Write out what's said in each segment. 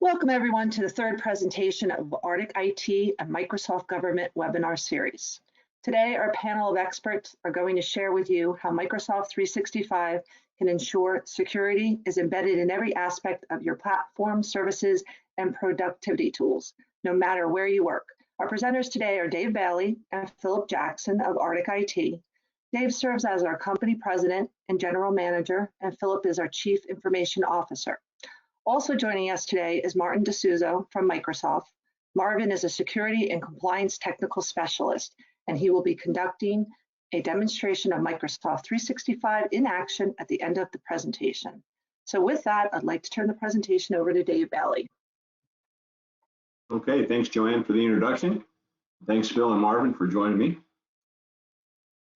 Welcome everyone to the third presentation of Arctic IT and Microsoft Government webinar series. Today, our panel of experts are going to share with you how Microsoft 365 can ensure security is embedded in every aspect of your platform, services, and productivity tools, no matter where you work. Our presenters today are Dave Bailey and Phillip Jackson of Arctic IT. Dave serves as our company president and general manager, and Phillip is our chief information officer. Also joining us today is Marvin DSouza from Microsoft. Marvin is a security and compliance technical specialist, and he will be conducting a demonstration of Microsoft 365 in action at the end of the presentation. So with that, I'd like to turn the presentation over to Dave Bailey. Okay, thanks Joanne for the introduction. Thanks Phil and Marvin for joining me.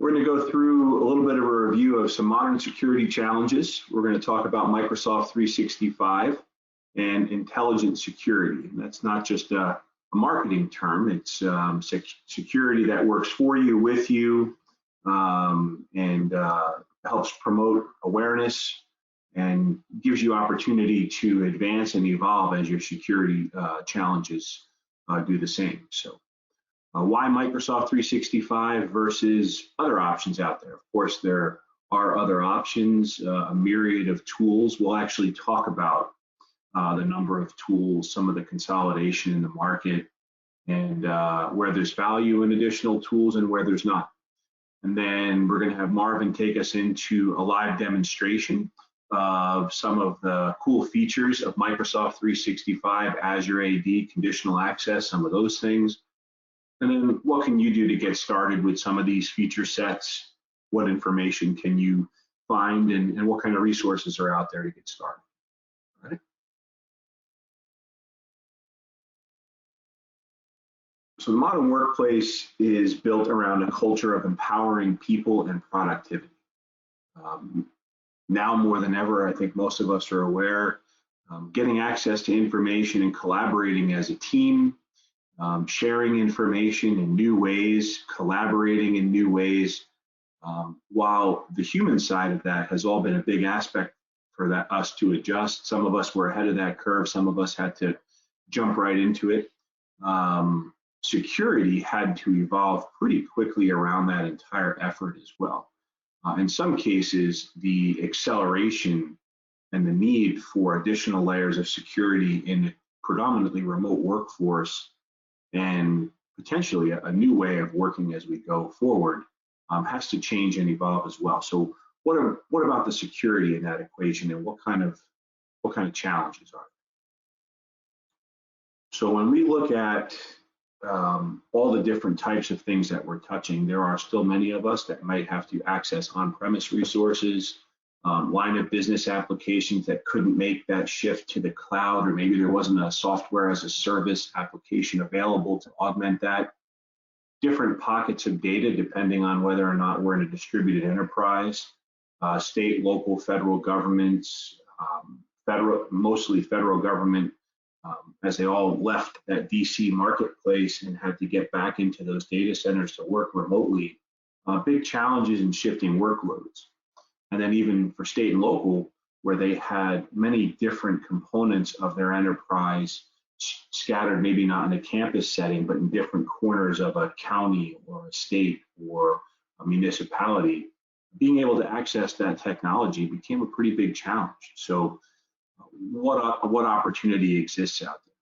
We're going to go through a little bit of a review of some modern security challenges. We're going to talk about Microsoft 365 and intelligent security. And that's not just a marketing term, it's security that works for you, with you, and helps promote awareness and gives you opportunity to advance and evolve as your security challenges do the same. So. Why Microsoft 365 versus other options out there? Of course, there are other options, a myriad of tools. We'll actually talk about the number of tools, some of the consolidation in the market, and where there's value in additional tools and where there's not. And then we're going to have Marvin take us into a live demonstration of some of the cool features of Microsoft 365, Azure AD, Conditional Access, some of those things. And then what can you do to get started with some of these feature sets? What information can you find and what kind of resources are out there to get started? All right. So the modern workplace is built around a culture of empowering people and productivity. Now more than ever, I think most of us are aware, getting access to information and collaborating as a team, sharing information in new ways, collaborating in new ways, while the human side of that has all been a big aspect for us to adjust. Some of us were ahead of that curve, some of us had to jump right into it. Security had to evolve pretty quickly around that entire effort as well. In some cases, the acceleration and the need for additional layers of security in a predominantly remote workforce and potentially a new way of working as we go forward has to change and evolve as well. So what about the security in that equation, and what kind of challenges are there? So when we look at all the different types of things that we're touching, there are still many of us that might have to access on-premise resources, line of business applications that couldn't make that shift to the cloud, or maybe there wasn't a software as a service application available to augment that. Different pockets of data depending on whether or not we're in a distributed enterprise, state, local, federal governments, mostly federal government, as they all left that DC marketplace and had to get back into those data centers to work remotely. Big challenges in shifting workloads. And then even for state and local, where they had many different components of their enterprise scattered, maybe not in a campus setting, but in different corners of a county or a state or a municipality, being able to access that technology became a pretty big challenge. So what opportunity exists out there?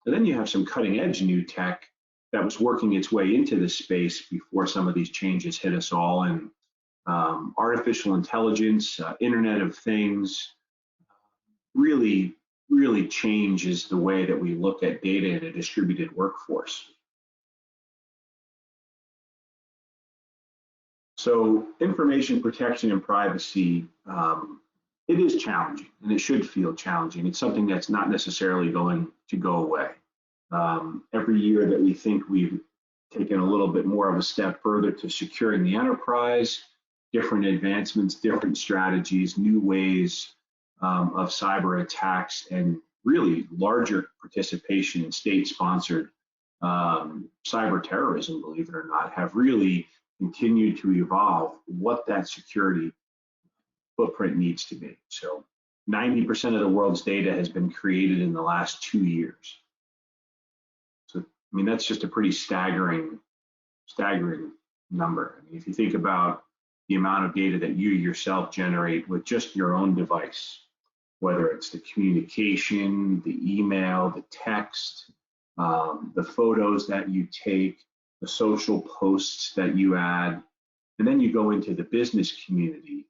And then you have some cutting edge new tech that was working its way into this space before some of these changes hit us all, and artificial intelligence, Internet of Things, really changes the way that we look at data in a distributed workforce. So information protection and privacy, it is challenging, and it should feel challenging. It's something that's not necessarily going to go away. Every year that we think we've taken a little bit more of a step further to securing the enterprise, different advancements, different strategies, new ways of cyber attacks, and really larger participation in state-sponsored cyber terrorism, believe it or not, have really continued to evolve what that security footprint needs to be. So 90% of the world's data has been created in the last 2 years. So, I mean, that's just a pretty staggering number. I mean, if you think about the amount of data that you yourself generate with just your own device, whether it's the communication, the email, the text, the photos that you take, the social posts that you add, and then you go into the business community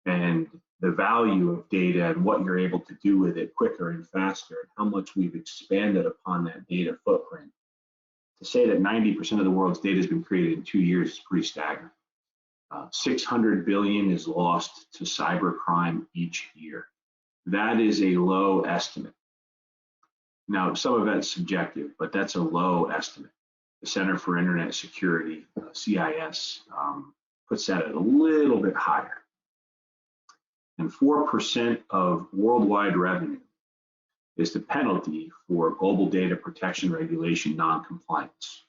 and the value of data and what you're able to do with it quicker and faster, and how much we've expanded upon that data footprint. To say that 90% of the world's data has been created in 2 years is pretty staggering. 600 billion is lost to cybercrime each year. That is a low estimate. Now, some of that's subjective, but that's a low estimate. The Center for Internet Security, CIS, puts that at a little bit higher. And 4% of worldwide revenue is the penalty for global data protection regulation non-compliance.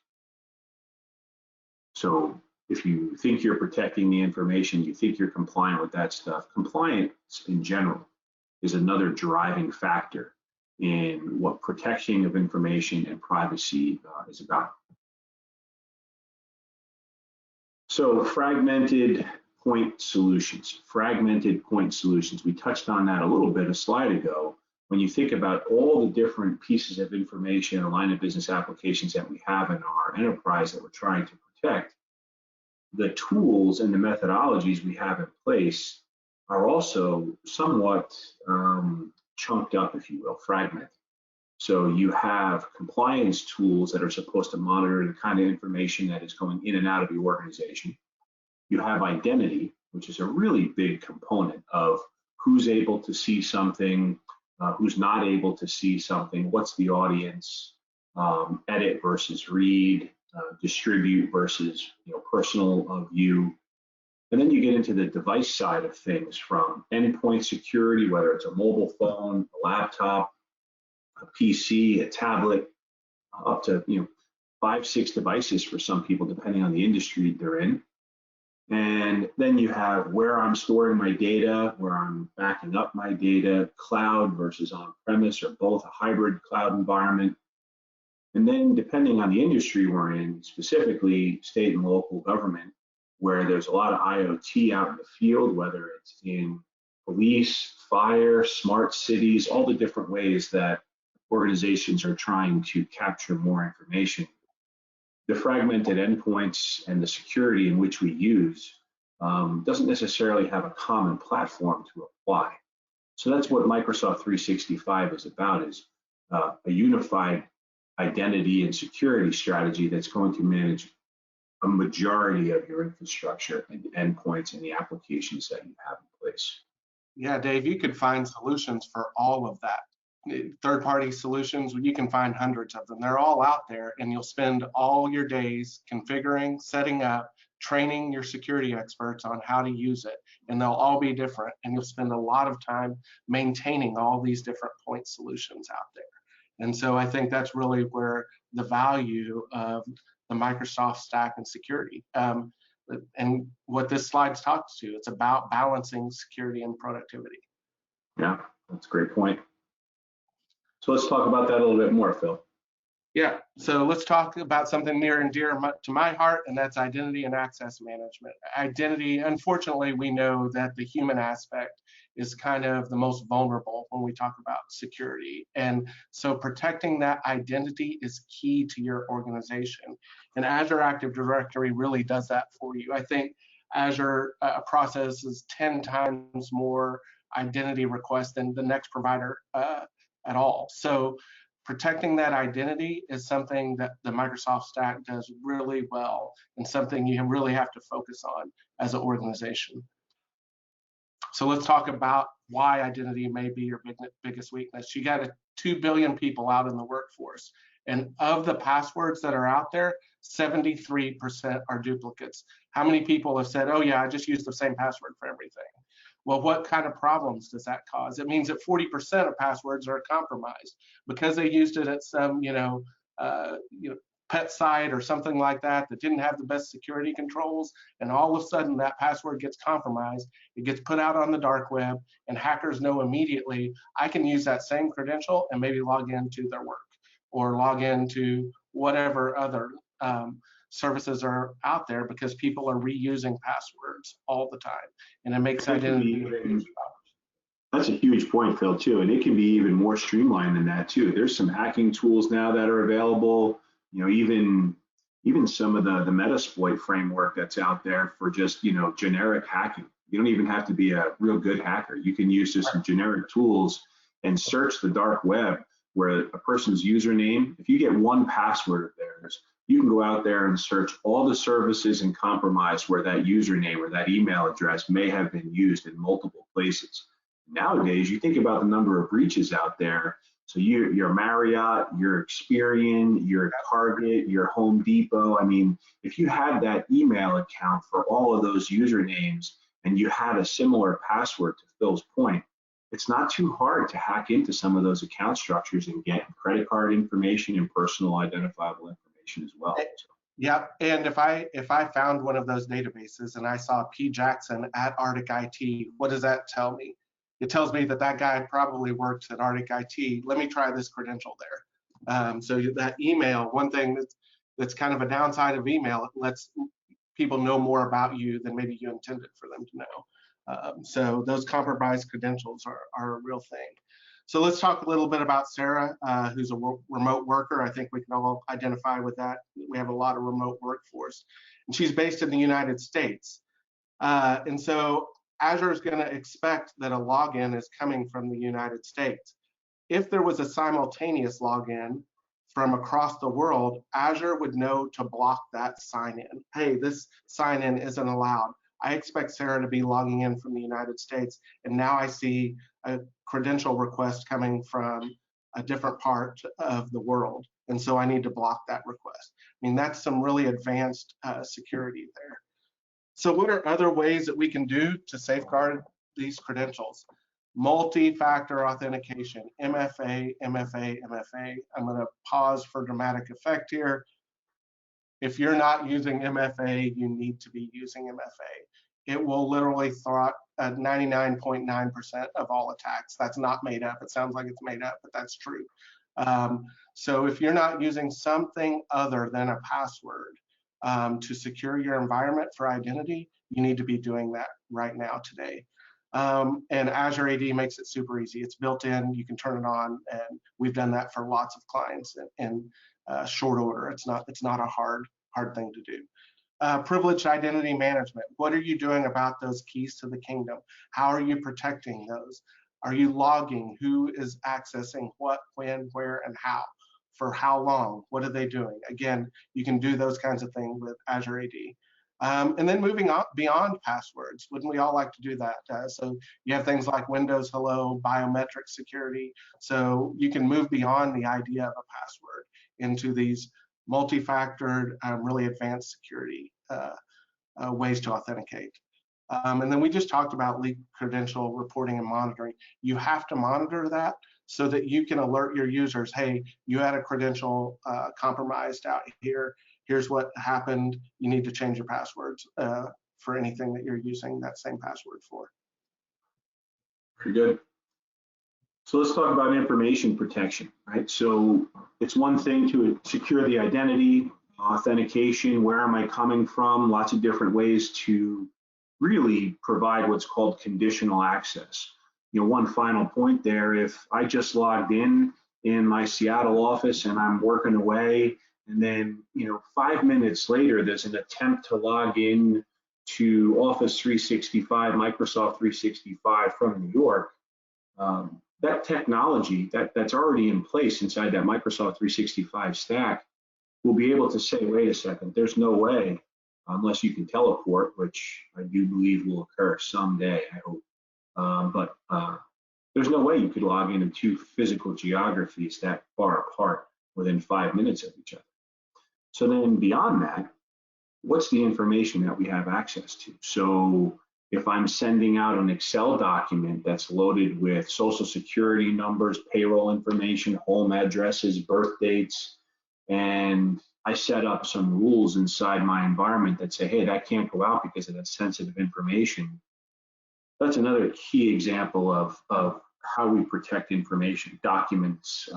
So if you think you're protecting the information, you think you're compliant with that stuff, compliance in general is another driving factor in what protection of information and privacy is about. So fragmented point solutions. We touched on that a little bit a slide ago. When you think about all the different pieces of information or line of business applications that we have in our enterprise that we're trying to protect, the tools and the methodologies we have in place are also somewhat chunked up, if you will, fragmented. So you have compliance tools that are supposed to monitor the kind of information that is going in and out of your organization. You have identity, which is a really big component of who's able to see something, who's not able to see something, what's the audience, edit versus read, distribute versus personal view. And then you get into the device side of things, from endpoint security, whether it's a mobile phone, a laptop, a PC, a tablet, up to 5, 6 devices for some people, depending on the industry they're in. And then you have where I'm storing my data, where I'm backing up my data, cloud versus on-premise, or both, a hybrid cloud environment. And then depending on the industry we're in, specifically state and local government, where there's a lot of IoT out in the field, whether it's in police, fire, smart cities, all the different ways that organizations are trying to capture more information. The fragmented endpoints and the security in which we use doesn't necessarily have a common platform to apply. So that's what Microsoft 365 is about, is a unified identity and security strategy that's going to manage a majority of your infrastructure and endpoints and the applications that you have in place. Yeah, Dave, you could find solutions for all of that. Third-party solutions, you can find hundreds of them. They're all out there, and you'll spend all your days configuring, setting up, training your security experts on how to use it, and they'll all be different, and you'll spend a lot of time maintaining all these different point solutions out there. And so I think that's really where the value of the Microsoft stack and security, and what this slide talks to, it's about balancing security and productivity. Yeah, that's a great point. So let's talk about that a little bit more, Phil. Yeah, so let's talk about something near and dear to my heart, and that's identity and access management. Identity, unfortunately, we know that the human aspect is kind of the most vulnerable when we talk about security. And so protecting that identity is key to your organization. And Azure Active Directory really does that for you. I think Azure processes 10 times more identity requests than the next provider at all. So protecting that identity is something that the Microsoft stack does really well, and something you really have to focus on as an organization. So let's talk about why identity may be your biggest weakness. You got 2 billion people out in the workforce, and of the passwords that are out there, 73% are duplicates. How many people have said, oh yeah, I just use the same password for everything? Well, what kind of problems does that cause? It means that 40% of passwords are compromised because they used it at some, pet site or something like that that didn't have the best security controls, and all of a sudden that password gets compromised, it gets put out on the dark web, and hackers know immediately I can use that same credential and maybe log into their work or log into whatever other services are out there, because people are reusing passwords all the time, and it makes identity. That's a huge point, Phil, too, and it can be even more streamlined than that too. There's some hacking tools now that are available. You know, even some of the Metasploit framework that's out there for just, you know, generic hacking. You don't even have to be a real good hacker. You can use just some generic tools and search the dark web where a person's username. If you get one password of theirs, you can go out there and search all the services and compromise where that username or that email address may have been used in multiple places. Nowadays, you think about the number of breaches out there. So your Marriott, your Experian, your Target, your Home Depot. I mean, if you had that email account for all of those usernames and you had a similar password to Phil's point, it's not too hard to hack into some of those account structures and get credit card information and personal identifiable information as well. Yep, and if I found one of those databases and I saw P. Jackson at Arctic IT, what does that tell me? It tells me that that guy probably works at Arctic IT. Let me try this credential there. So that email, one thing that's kind of a downside of email, it lets people know more about you than maybe you intended for them to know. So those compromised credentials are a real thing. So let's talk a little bit about Sarah, who's a remote worker. I think we can all identify with that. We have a lot of remote workforce, and she's based in the United States. And so Azure is going to expect that a login is coming from the United States. If there was a simultaneous login from across the world, Azure would know to block that sign in. Hey, this sign in isn't allowed. I expect Sarah to be logging in from the United States, and now I see a credential request coming from a different part of the world, and so I need to block that request. I mean, that's some really advanced security there. So what are other ways that we can do to safeguard these credentials? Multi-factor authentication, MFA, MFA, MFA. I'm going to pause for dramatic effect here. If you're not using MFA, you need to be using MFA. It will literally thwart 99.9% of all attacks. That's not made up. It sounds like it's made up, but that's true. So if you're not using something other than a password to secure your environment for identity, you need to be doing that right now today. And Azure AD makes it super easy. It's built in, you can turn it on, and we've done that for lots of clients in short order. It's not a hard thing to do. Privileged identity management. What are you doing about those keys to the kingdom? How are you protecting those? Are you logging who is accessing what, when, where, and how? For how long? What are they doing? Again, you can do those kinds of things with Azure AD. And then moving on beyond passwords. Wouldn't we all like to do that? So you have things like Windows Hello, biometric security. So you can move beyond the idea of a password into these multi-factored, really advanced security ways to authenticate. And then we just talked about leaked credential reporting and monitoring. You have to monitor that so that you can alert your users, hey, you had a credential compromised out here. Here's what happened. You need to change your passwords for anything that you're using that same password for. Pretty good. So let's talk about information protection, right? So it's one thing to secure the identity, authentication, where am I coming from, lots of different ways to really provide what's called conditional access. You know, one final point there, if I just logged in my Seattle office and I'm working away, and then, 5 minutes later, there's an attempt to log in to Office 365, Microsoft 365 from New York, that technology that's already in place inside that Microsoft 365 stack will be able to say, wait a second, there's no way, unless you can teleport, which I do believe will occur someday, I hope. But there's no way you could log into two physical geographies that far apart within 5 minutes of each other. So then beyond that, what's the information that we have access to? So if I'm sending out an Excel document that's loaded with social security numbers, payroll information, home addresses, birth dates, and I set up some rules inside my environment that say, hey, that can't go out because of that sensitive information. That's another key example of how we protect information, documents,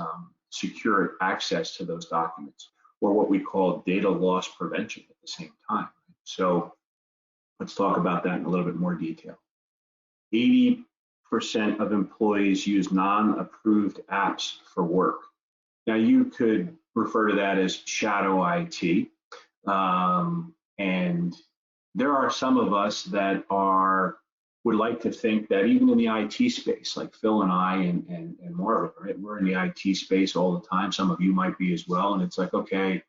secure access to those documents, or what we call data loss prevention at the same time. So let's talk about that in a little bit more detail. 80% of employees use non-approved apps for work. Now you could refer to that as shadow IT. And there are some of us that would like to think that even in the IT space, like Phil and I and Marvin, right? We're in the IT space all the time. Some of you might be as well. And it's like, okay,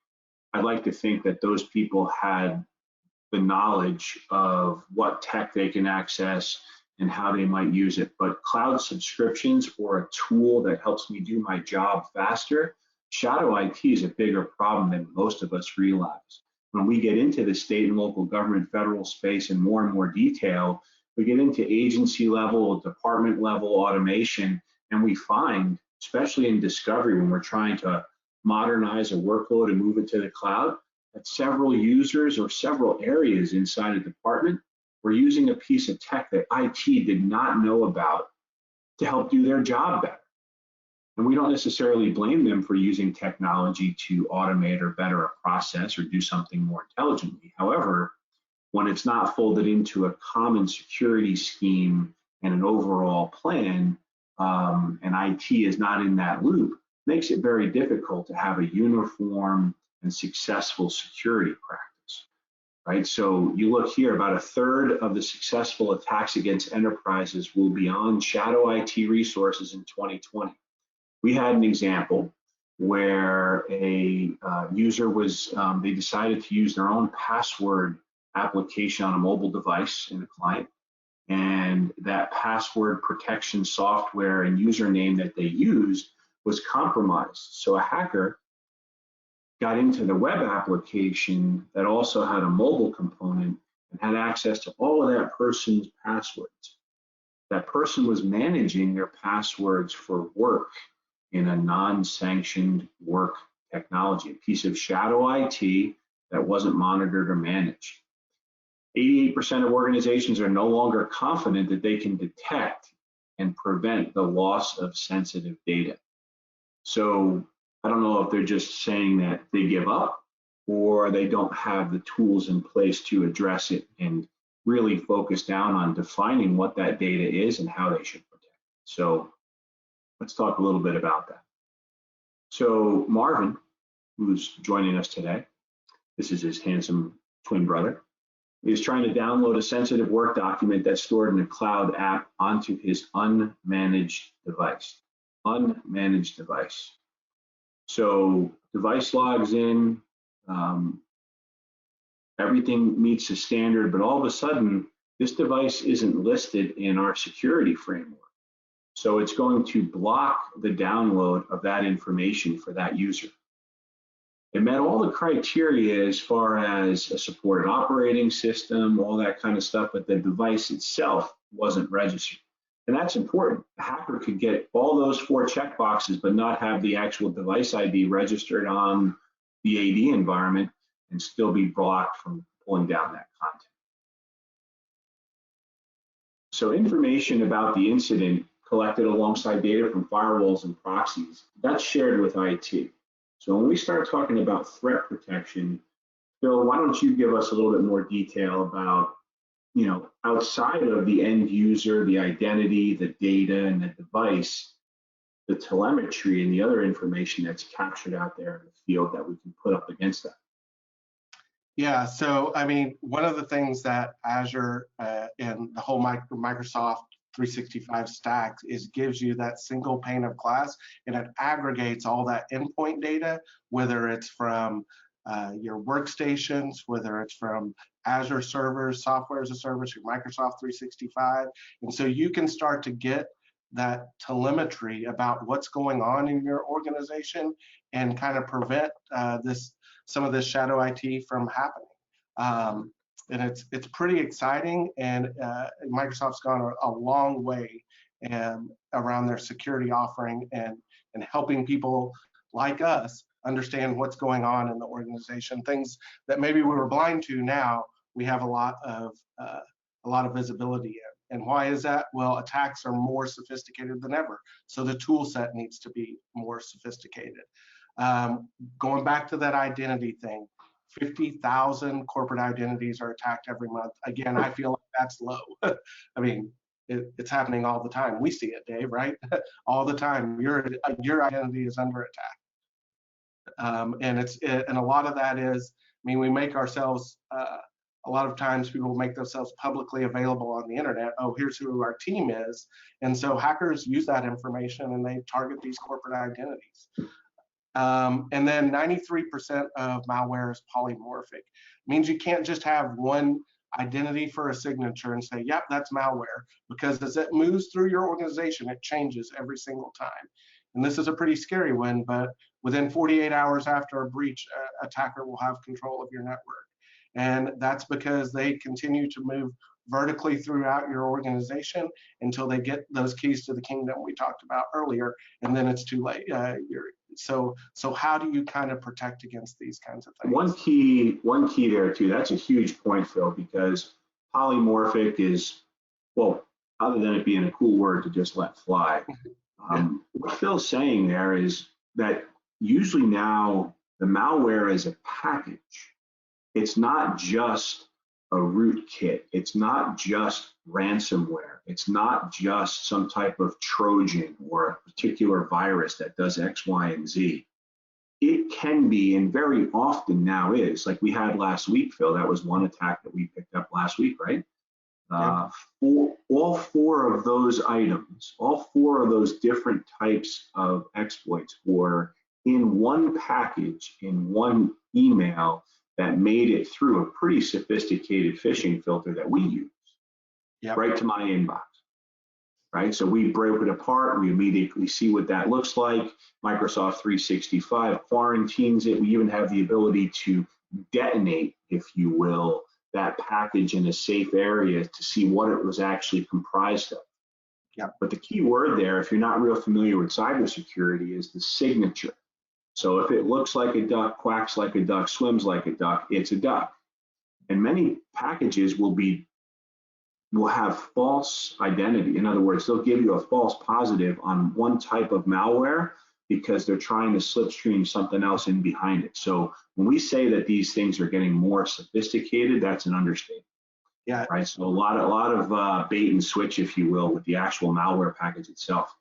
I'd like to think that those people had the knowledge of what tech they can access and how they might use it. But cloud subscriptions or a tool that helps me do my job faster, shadow IT is a bigger problem than most of us realize. When we get into the state and local government, federal space in more and more detail, we get into agency level, department level automation, and we find, especially in discovery, when we're trying to modernize a workload and move it to the cloud, that several users or several areas inside a department were using a piece of tech that IT did not know about to help do their job better. And we don't necessarily blame them for using technology to automate or better a process or do something more intelligently. However, when it's not folded into a common security scheme and an overall plan, and IT is not in that loop, makes it very difficult to have a uniform and successful security practice, right? So you look here, about a third of the successful attacks against enterprises will be on shadow IT resources in 2020. We had an example where a user was, they decided to use their own password application on a mobile device in a client, and that password protection software and username that they used was compromised. So a hacker got into the web application that also had a mobile component and had access to all of that person's passwords. That person was managing their passwords for work in a non-sanctioned work technology, a piece of shadow IT that wasn't monitored or managed. 88% of organizations are no longer confident that they can detect and prevent the loss of sensitive data. So I don't know if they're just saying that they give up or they don't have the tools in place to address it and really focus down on defining what that data is and how they should protect it. So let's talk a little bit about that. So Marvin, who's joining us today, this is his handsome twin brother, is trying to download a sensitive work document that's stored in a cloud app onto his unmanaged device. Unmanaged device. So device logs in, everything meets the standard, but all of a sudden, this device isn't listed in our security framework. So it's going to block the download of that information for that user. It met all the criteria as far as a supported operating system, all that kind of stuff, but the device itself wasn't registered. And that's important. A hacker could get all those 4 checkboxes, but not have the actual device ID registered on the AD environment and still be blocked from pulling down that content. So information about the incident collected alongside data from firewalls and proxies, that's shared with IT. So when we start talking about threat protection, Phil, why don't you give us a little bit more detail about, outside of the end user, the identity, the data, and the device, the telemetry and the other information that's captured out there in the field that we can put up against that. Yeah, so I mean, one of the things that Azure and the whole Microsoft 365 stack gives you that single pane of glass, and it aggregates all that endpoint data, whether it's from your workstations, whether it's from Azure servers, software as a service, your Microsoft 365, and so you can start to get that telemetry about what's going on in your organization and kind of prevent some of this shadow IT from happening. And it's pretty exciting, and Microsoft's gone a long way around their security offering and helping people like us understand what's going on in the organization, things that maybe we were blind to. Now we have a lot of visibility in. And why is that? Well, attacks are more sophisticated than ever, so the tool set needs to be more sophisticated. Going back to that identity thing, 50,000 corporate identities are attacked every month. Again, I feel like that's low. I mean, it's happening all the time. We see it, Dave, right? All the time. Your identity is under attack. And a lot of that is, I mean, we make ourselves, a lot of times people make themselves publicly available on the internet. Oh, here's who our team is. And so hackers use that information and they target these corporate identities. And then 93% of malware is polymorphic. Means you can't just have one identity for a signature and say, yep, that's malware, because as it moves through your organization, it changes every single time. And this is a pretty scary one, but within 48 hours after a breach, attacker will have control of your network. And that's because they continue to move vertically throughout your organization until they get those keys to the kingdom we talked about earlier, and then it's too late. So how do you kind of protect against these kinds of things? One key there too, that's a huge point, Phil, because polymorphic is, well, other than it being a cool word to just let fly, what Phil's saying there is that usually now the malware is a package. It's not just a rootkit. It's not just ransomware. It's not just some type of Trojan or a particular virus that does X, Y, and Z. It can be, and very often now is, like we had last week, Phil, that was one attack that we picked up last week, right? All four of those items, all four of those different types of exploits were in one package, in one email that made it through a pretty sophisticated phishing filter that we use, right to my inbox, right? So we break it apart, we immediately see what that looks like. Microsoft 365 quarantines it. We even have the ability to detonate, if you will, that package in a safe area to see what it was actually comprised of. But the key word there, if you're not real familiar with cybersecurity, is the signature. So if it looks like a duck, quacks like a duck, swims like a duck, it's a duck. And many packages will have false identity. In other words, they'll give you a false positive on one type of malware because they're trying to slipstream something else in behind it. So when we say that these things are getting more sophisticated, that's an understatement. Right. So a lot of bait and switch, if you will, with the actual malware package itself.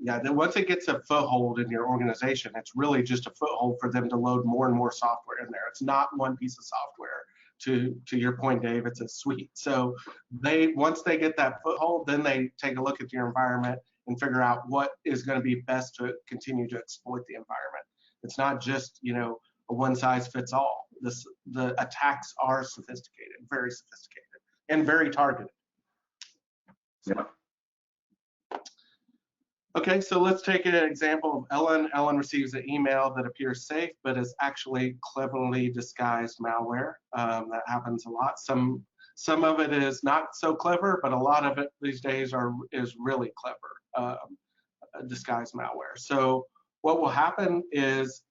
Then once it gets a foothold in your organization, it's really just a foothold for them to load more and more software in there. It's not one piece of software. To your point, Dave, it's a suite. So once they get that foothold, then they take a look at your environment and figure out what is going to be best to continue to exploit the environment. It's not just, a one size fits all. The attacks are sophisticated, very sophisticated, and very targeted. Okay, so let's take an example of Ellen. Ellen receives an email that appears safe, but is actually cleverly disguised malware. That happens a lot. Some of it is not so clever, but a lot of it these days is really clever, disguised malware. So what will happen is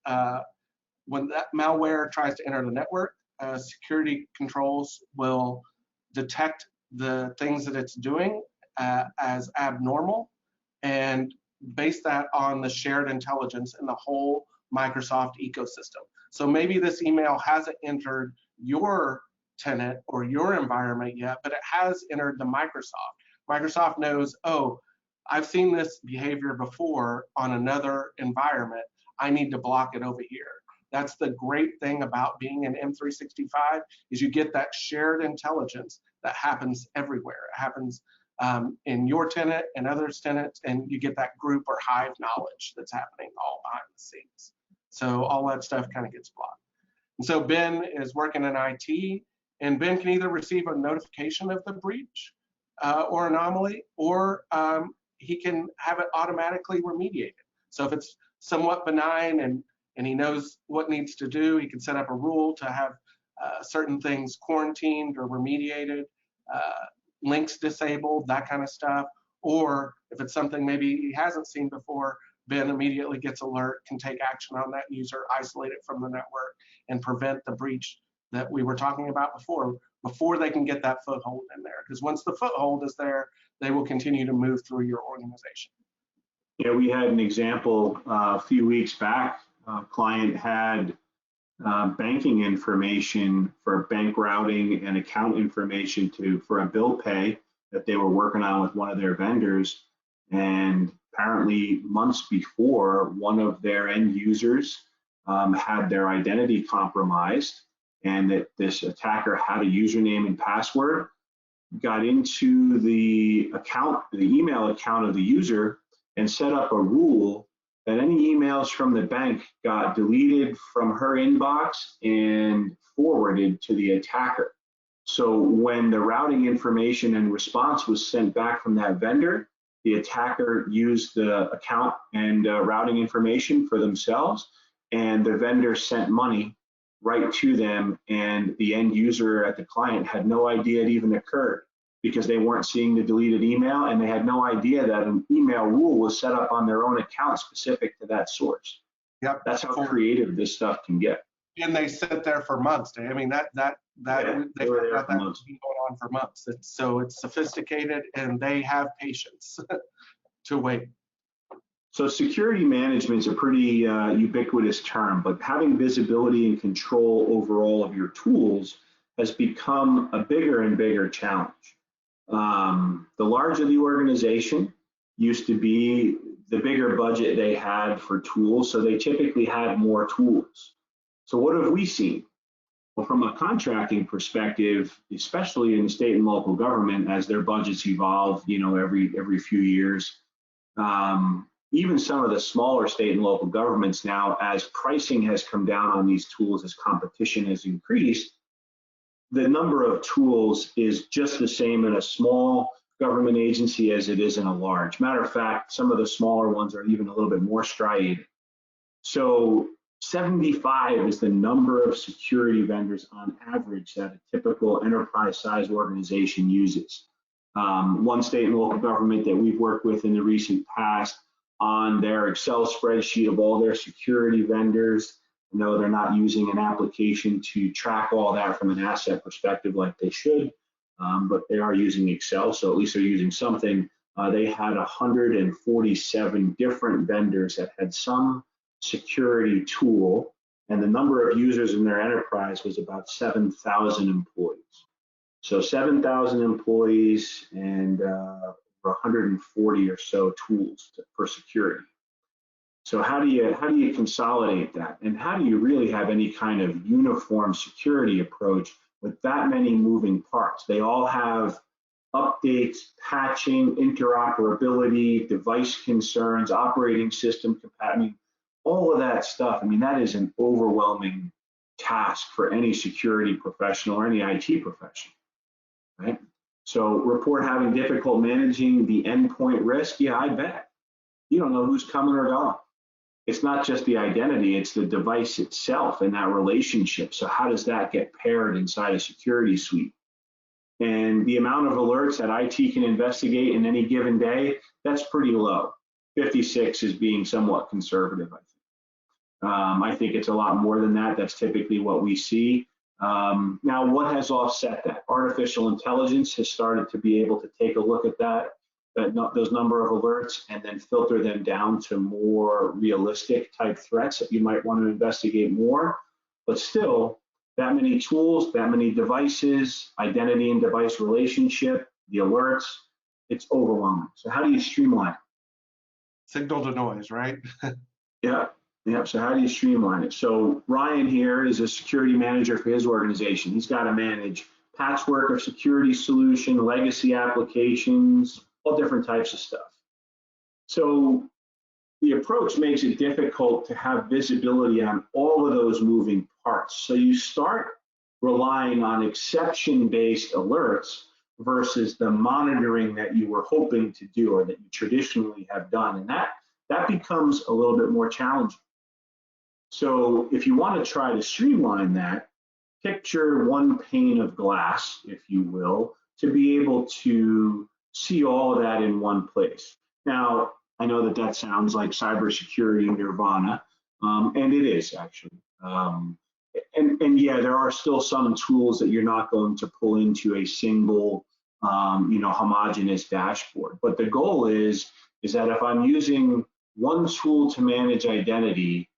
when that malware tries to enter the network, security controls will detect the things that it's doing as abnormal, and base that on the shared intelligence in the whole Microsoft ecosystem. So maybe this email hasn't entered your tenant or your environment yet, but it has entered the Microsoft. Microsoft knows, oh, I've seen this behavior before on another environment. I need to block it over here. That's the great thing about being in M365 is you get that shared intelligence that happens everywhere. It happens in your tenant and others' tenants, and you get that group or hive knowledge that's happening all behind the scenes. So all that stuff kind of gets blocked. And so Ben is working in IT, and Ben can either receive a notification of the breach or anomaly, or he can have it automatically remediated. So if it's somewhat benign and he knows what needs to do, he can set up a rule to have certain things quarantined or remediated, links disabled, that kind of stuff. Or if it's something maybe he hasn't seen before, Ben immediately gets alert, can take action on that user, isolate it from the network, and prevent the breach that we were talking about before they can get that foothold in there. Because once the foothold is there, they will continue to move through your organization. Yeah, we had an example a few weeks back. A client had banking information for bank routing and account information for a bill pay that they were working on with one of their vendors. And apparently months before, one of their end users had their identity compromised, and that this attacker had a username and password, got into the email account of the user, and set up a rule that any emails from the bank got deleted from her inbox and forwarded to the attacker. So when the routing information and response was sent back from that vendor, the attacker used the account and routing information for themselves, and the vendor sent money right to them, and the end user at the client had no idea it even occurred, because they weren't seeing the deleted email, and they had no idea that an email rule was set up on their own account specific to that source. Yep. That's how creative this stuff can get. And they sit there for months. I mean, they've got that going on for months. It's sophisticated, and they have patience to wait. So security management is a pretty ubiquitous term, but having visibility and control over all of your tools has become a bigger and bigger challenge. The larger the organization used to be, the bigger budget they had for tools, so they typically had more tools. So what have we seen? Well, from a contracting perspective, especially in state and local government, as their budgets evolve, every few years, even some of the smaller state and local governments now, as pricing has come down on these tools, as competition has increased, the number of tools is just the same in a small government agency as it is in a large. Matter of fact, some of the smaller ones are even a little bit more striated. So 75 is the number of security vendors on average that a typical enterprise-sized organization uses. One state and local government that we've worked with in the recent past, on their Excel spreadsheet of all their security vendors, no, they're not using an application to track all that from an asset perspective like they should, but they are using Excel, so at least they're using something. They had 147 different vendors that had some security tool, and the number of users in their enterprise was about 7,000 employees. So 7,000 employees and 140 or so tools for security. So how do you consolidate that? And how do you really have any kind of uniform security approach with that many moving parts? They all have updates, patching, interoperability, device concerns, operating system compatibility, all of that stuff. I mean, that is an overwhelming task for any security professional or any IT professional, right? So report having difficult managing the endpoint risk. Yeah, I bet. You don't know who's coming or going. It's not just the identity, it's the device itself and that relationship. So how does that get paired inside a security suite? And the amount of alerts that IT can investigate in any given day, that's pretty low. 56 is being somewhat conservative, I think. I think it's a lot more than that. That's typically what we see. Now, what has offset that? Artificial intelligence has started to be able to take a look at those number of alerts and then filter them down to more realistic type threats that you might want to investigate more. But still, that many tools, that many devices, identity and device relationship, the alerts, it's overwhelming. So how do you streamline it? Signal to noise, right? Yeah. So how do you streamline it? So Ryan here is a security manager for his organization. He's got to manage patchwork of security solution, legacy applications, all different types of stuff. So the approach makes it difficult to have visibility on all of those moving parts. So you start relying on exception-based alerts versus the monitoring that you were hoping to do or that you traditionally have done. And that becomes a little bit more challenging. So if you want to try to streamline that, picture one pane of glass, if you will, to be able to see all of that in one place. Now, I know that that sounds like cybersecurity nirvana, and it is actually. And yeah, there are still some tools that you're not going to pull into a single, homogeneous dashboard. But the goal is that if I'm using one tool to manage identity,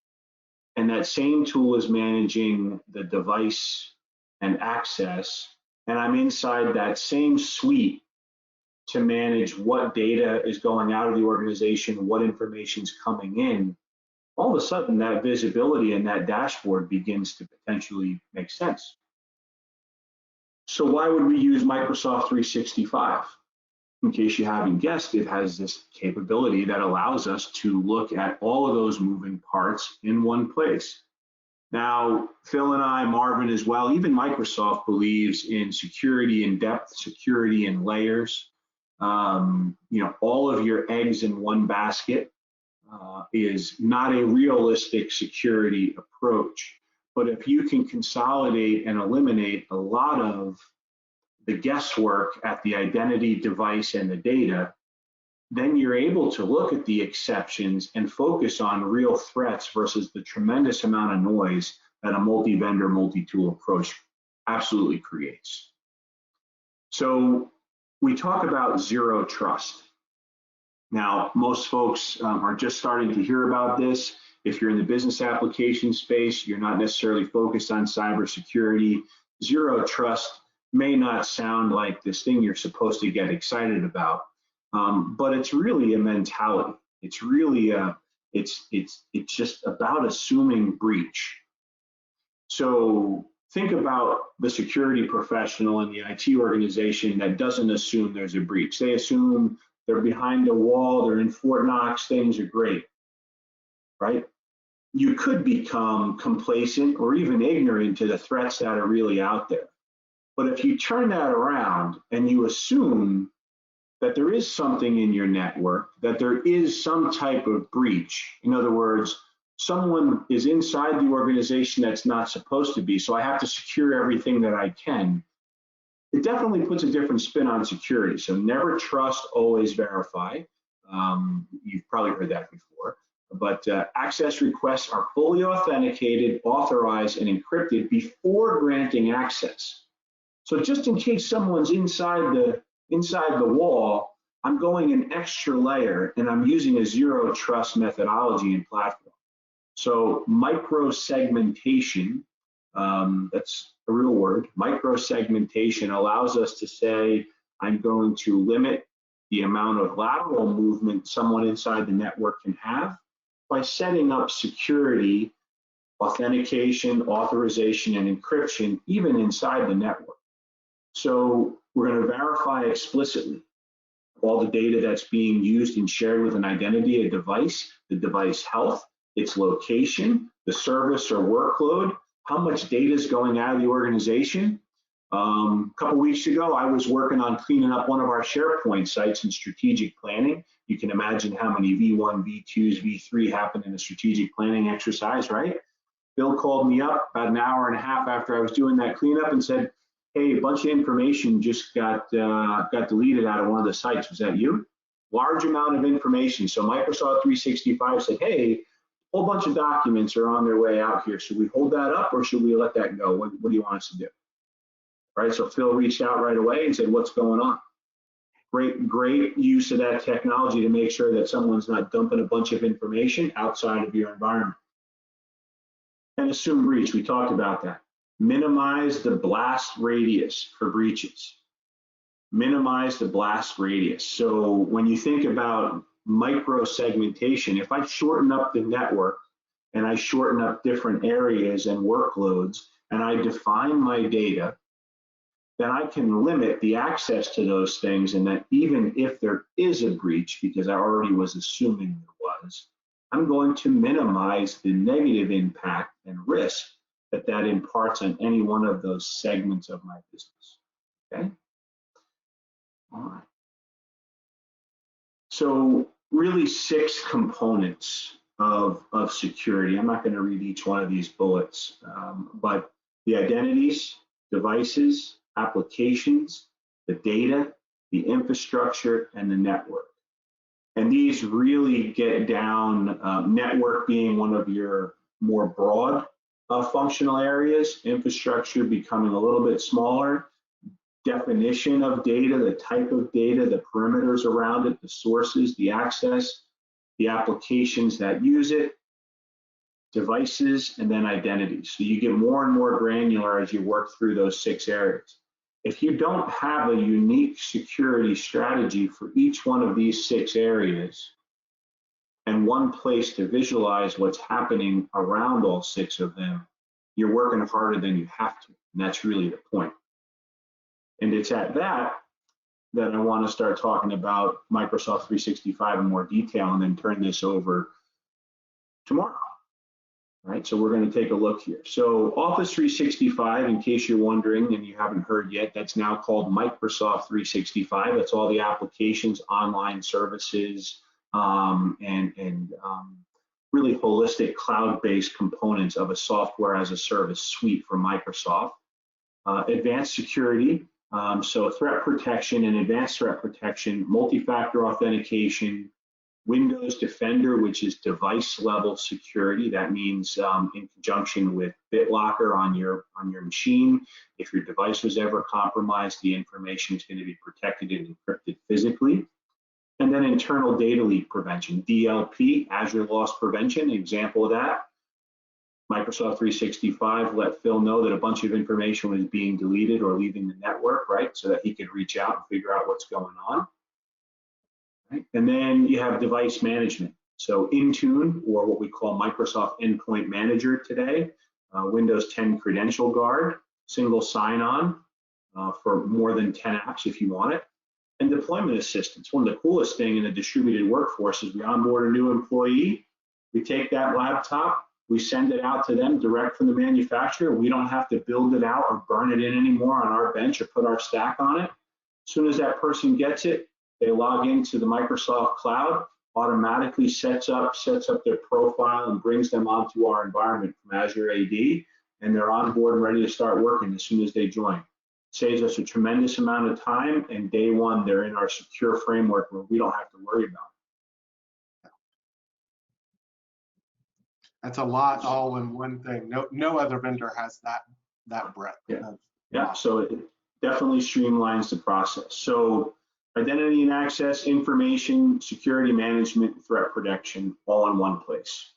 and that same tool is managing the device and access, and I'm inside that same suite to manage what data is going out of the organization, what information is coming in, all of a sudden that visibility and that dashboard begins to potentially make sense. So why would we use Microsoft 365? In case you haven't guessed, it has this capability that allows us to look at all of those moving parts in one place. Now, Phil and I, Marvin as well, even Microsoft believes in security in depth, security in layers. All of your eggs in one basket is not a realistic security approach. But if you can consolidate and eliminate a lot of the guesswork at the identity, device, and the data, then you're able to look at the exceptions and focus on real threats versus the tremendous amount of noise that a multi-vendor, multi-tool approach absolutely creates. So we talk about zero trust. Now, most folks are just starting to hear about this. If you're in the business application space, you're not necessarily focused on cybersecurity. Zero trust may not sound like this thing you're supposed to get excited about, but it's really a mentality. It's really it's just about assuming breach. So think about the security professional in the IT organization that doesn't assume there's a breach. They assume they're behind a wall, they're in Fort Knox, things are great, right? You could become complacent or even ignorant to the threats that are really out there. But if you turn that around and you assume that there is something in your network, that there is some type of breach, in other words, someone is inside the organization that's not supposed to be, so I have to secure everything that I can, it definitely puts a different spin on security. So never trust, always verify. You've probably heard that before. But access requests are fully authenticated, authorized, and encrypted before granting access. So just in case someone's inside the wall, I'm going an extra layer and I'm using a zero trust methodology and platform. So micro-segmentation, that's a real word, micro-segmentation allows us to say, I'm going to limit the amount of lateral movement someone inside the network can have by setting up security, authentication, authorization, and encryption even inside the network. So we're going to verify explicitly all the data that's being used and shared with an identity, a device, the device health, its location, the service or workload, how much data is going out of the organization. A couple weeks ago, I was working on cleaning up one of our SharePoint sites in strategic planning. You can imagine how many V1, V2s, V3 happen in a strategic planning exercise, right? Bill called me up about an hour and a half after I was doing that cleanup and said, hey, a bunch of information just got deleted out of one of the sites. Was that you? Large amount of information. So Microsoft 365 said, hey, a whole bunch of documents are on their way out here. Should we hold that up or should we let that go? What do you want us to do? Right, so Phil reached out right away and said, what's going on? Great use of that technology to make sure that someone's not dumping a bunch of information outside of your environment. And assume breach, we talked about that. Minimize the blast radius for breaches. Minimize the blast radius. So when you think about micro-segmentation, if I shorten up the network and I shorten up different areas and workloads and I define my data, then I can limit the access to those things, and that even if there is a breach, because I already was assuming there was, I'm going to minimize the negative impact and risk that imparts on any one of those segments of my business, okay? All right. So really 6 components of security. I'm not gonna read each one of these bullets, but the identities, devices, applications, the data, the infrastructure, and the network. And these really get down, network being one of your more broad functional areas, infrastructure becoming a little bit smaller, definition of data, the type of data, the perimeters around it, the sources, the access, the applications that use it, devices, and then identities. So you get more and more granular as you work through those 6 areas. If you don't have a unique security strategy for each one of these 6 areas and one place to visualize what's happening around all 6 of them, you're working harder than you have to. And that's really the point. And it's at that I want to start talking about Microsoft 365 in more detail and then turn this over tomorrow. Right, so we're going to take a look here. So Office 365, in case you're wondering and you haven't heard yet, that's now called Microsoft 365. That's all the applications, online services, and really holistic cloud-based components of a software as a service suite from Microsoft. Advanced security, so threat protection and advanced threat protection, multi-factor authentication, Windows Defender, which is device level security. That means in conjunction with BitLocker on your machine, if your device was ever compromised, the information is going to be protected and encrypted physically. And then internal data leak prevention, DLP, Azure Loss Prevention, example of that. Microsoft 365 let Phil know that a bunch of information was being deleted or leaving the network, right? So that he could reach out and figure out what's going on. Right? And then you have device management. So Intune, or what we call Microsoft Endpoint Manager today, Windows 10 Credential Guard, single sign-on for more than 10 apps if you want it, and deployment assistance. One of the coolest things in a distributed workforce is we onboard a new employee, we take that laptop, we send it out to them direct from the manufacturer. We don't have to build it out or burn it in anymore on our bench or put our stack on it. As soon as that person gets it, they log into the Microsoft Cloud, automatically sets up their profile and brings them onto our environment from Azure AD, and they're on board and ready to start working as soon as they join. Saves us a tremendous amount of time, and day one, they're in our secure framework where we don't have to worry about it. That's a lot all in one thing. No other vendor has that breadth. Yeah, so it definitely streamlines the process. So identity and access, information, security management, threat protection, all in one place.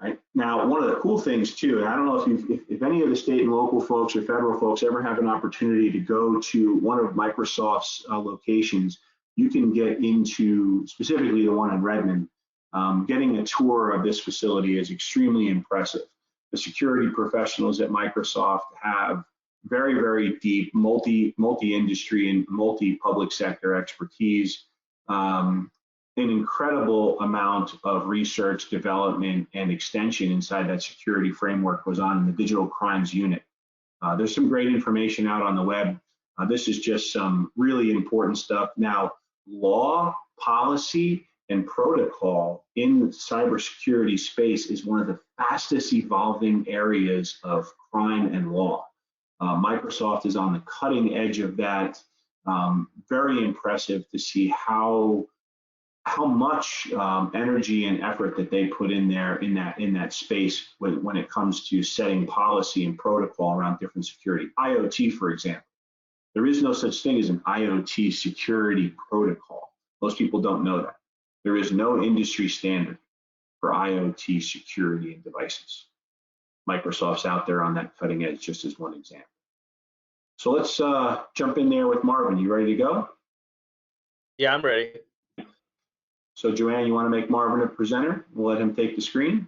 Right? Now, one of the cool things too, and I don't know if any of the state and local folks or federal folks ever have an opportunity to go to one of Microsoft's locations, you can get into specifically the one in Redmond. Getting a tour of this facility is extremely impressive. The security professionals at Microsoft have very, very deep multi-industry and multi-public sector expertise, an incredible amount of research, development, and extension inside that security framework goes on in the digital crimes unit. There's some great information out on the web. This is just some really important stuff. Now, law, policy, and protocol in the cybersecurity space is one of the fastest evolving areas of crime and law. Microsoft is on the cutting edge of that. Very impressive to see how much energy and effort that they put in there in that space when it comes to setting policy and protocol around different security. IoT, for example, there is no such thing as an IoT security protocol. Most people don't know that. There is no industry standard for IoT security and devices. Microsoft's out there on that cutting edge, just as one example. So let's jump in there with Marvin. You ready to go? Yeah, I'm ready. So Joanne, you want to make Marvin a presenter? We'll let him take the screen.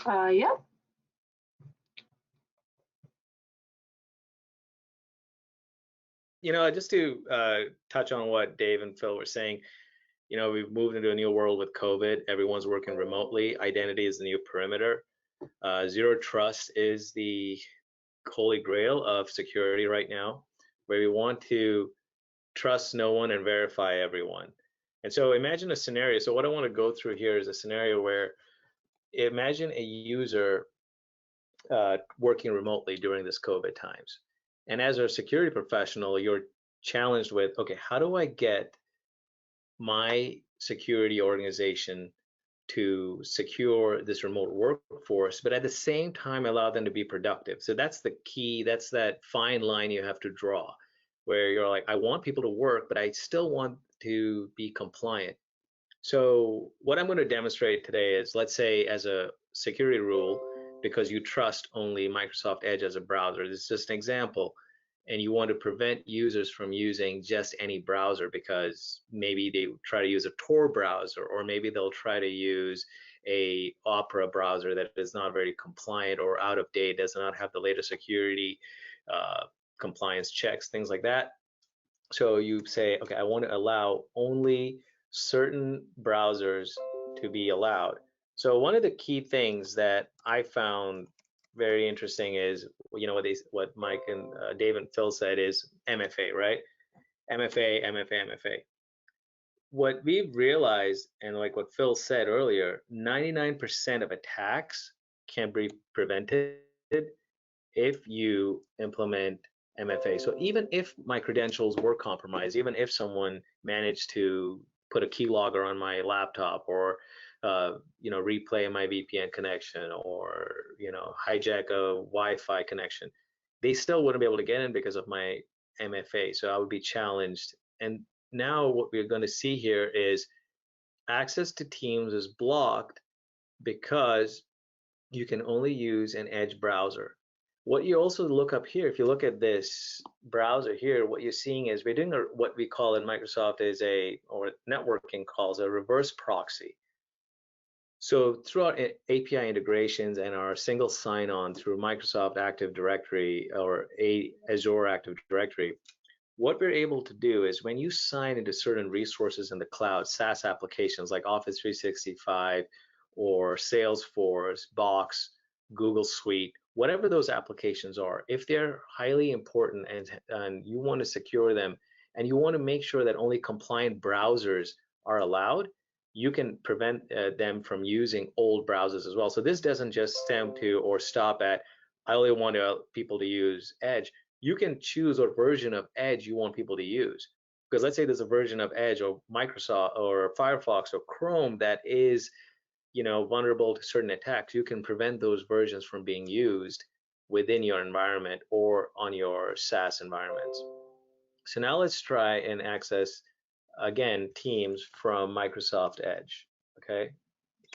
Yeah. Just to touch on what Dave and Phil were saying, we've moved into a new world with COVID. Everyone's working remotely. Identity is the new perimeter. Zero trust is the holy grail of security right now, where we want to trust no one and verify everyone. And so imagine a scenario. So what I want to go through here is a scenario where imagine a user working remotely during this COVID times. And as a security professional, you're challenged with, okay, how do I get my security organization to secure this remote workforce, but at the same time allow them to be productive. So that's the key. That's that fine line you have to draw, where you're like, I want people to work, but I still want to be compliant. So what I'm going to demonstrate today is, let's say as a security rule, because you trust only Microsoft Edge as a browser, this is just an example, and you want to prevent users from using just any browser because maybe they try to use a Tor browser, or maybe they'll try to use a Opera browser that is not very compliant or out of date, does not have the latest security compliance checks, things like that. So you say, okay, I want to allow only certain browsers to be allowed. So one of the key things that I found very interesting is, what Mike and Dave and Phil said is MFA, right? MFA, MFA, MFA. What we've realized, and like what Phil said earlier, 99% of attacks can be prevented if you implement MFA. So even if my credentials were compromised, even if someone managed to put a keylogger on my laptop, or replay my VPN connection, or hijack a Wi-Fi connection, they still wouldn't be able to get in because of my MFA. So I would be challenged. And now what we're going to see here is access to Teams is blocked because you can only use an Edge browser. What you also look up here, if you look at this browser here, what you're seeing is we're doing what we call in Microsoft or networking calls a reverse proxy. So through our API integrations and our single sign-on through Microsoft Active Directory or Azure Active Directory, what we're able to do is when you sign into certain resources in the cloud, SaaS applications like Office 365 or Salesforce, Box, Google Suite, whatever those applications are, if they're highly important and you want to secure them and you want to make sure that only compliant browsers are allowed, you can prevent them from using old browsers as well. So this doesn't just stem to or stop at, I only want people to use Edge. You can choose what version of Edge you want people to use. Because let's say there's a version of Edge or Microsoft or Firefox or Chrome that is vulnerable to certain attacks. You can prevent those versions from being used within your environment or on your SaaS environments. So now let's try and access, again, Teams from Microsoft Edge. Okay,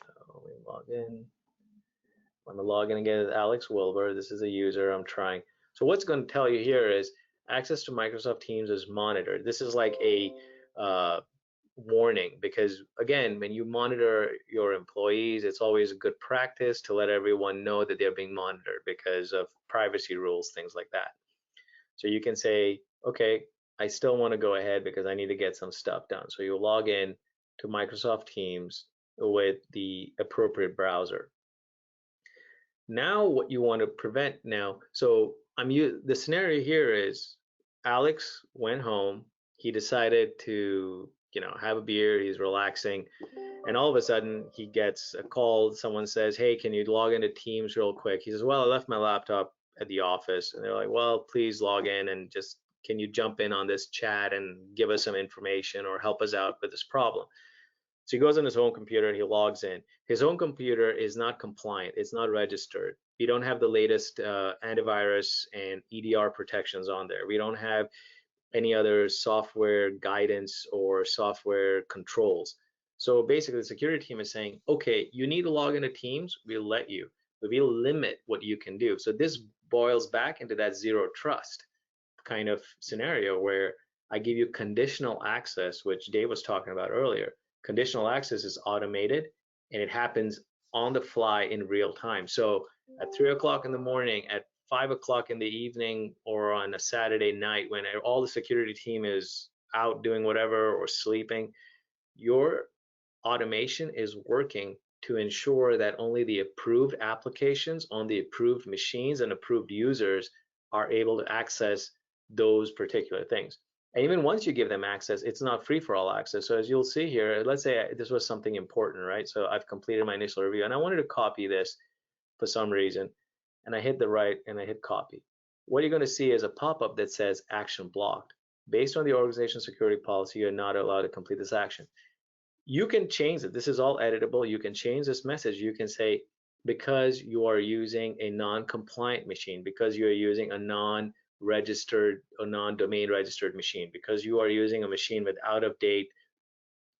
so we log in. I'm going to log in again as Alex Wilbur. This is a user I'm trying. So what's going to tell you here is access to Microsoft Teams is monitored. This is like a warning, because again, when you monitor your employees, it's always a good practice to let everyone know that they're being monitored because of privacy rules, things like that. So you can say, okay, I still want to go ahead because I need to get some stuff done. So you log in to Microsoft Teams with the appropriate browser. Now what you want to prevent now, so the scenario here is Alex went home, he decided to have a beer, he's relaxing, and all of a sudden he gets a call. Someone says, hey, can you log into Teams real quick? He says, well, I left my laptop at the office. And they're like, well, please log in and just, can you jump in on this chat and give us some information or help us out with this problem? So he goes on his own computer and he logs in. His own computer is not compliant, it's not registered. We don't have the latest antivirus and EDR protections on there. We don't have any other software guidance or software controls. So basically the security team is saying, okay, you need to log into Teams, we'll let you, but we'll limit what you can do. So this boils back into that zero trust kind of scenario where I give you conditional access, which Dave was talking about earlier. Conditional access is automated and it happens on the fly in real time. So at 3 o'clock in the morning, at 5 o'clock in the evening, or on a Saturday night when all the security team is out doing whatever or sleeping, your automation is working to ensure that only the approved applications on the approved machines and approved users are able to access those particular things. And even once you give them access, it's not free for all access. So as you'll see here, let's say this was something important, right? So I've completed my initial review and I wanted to copy this for some reason, and I hit the right and I hit copy. What you're going to see is a pop-up that says action blocked. based on the organization security policy, you're not allowed to complete this action. You can change it. This is all editable. You can change this message. You can say, because you are using a non-compliant machine, because you are using a non-registered or non-domain registered machine, because you are using a machine with out-of-date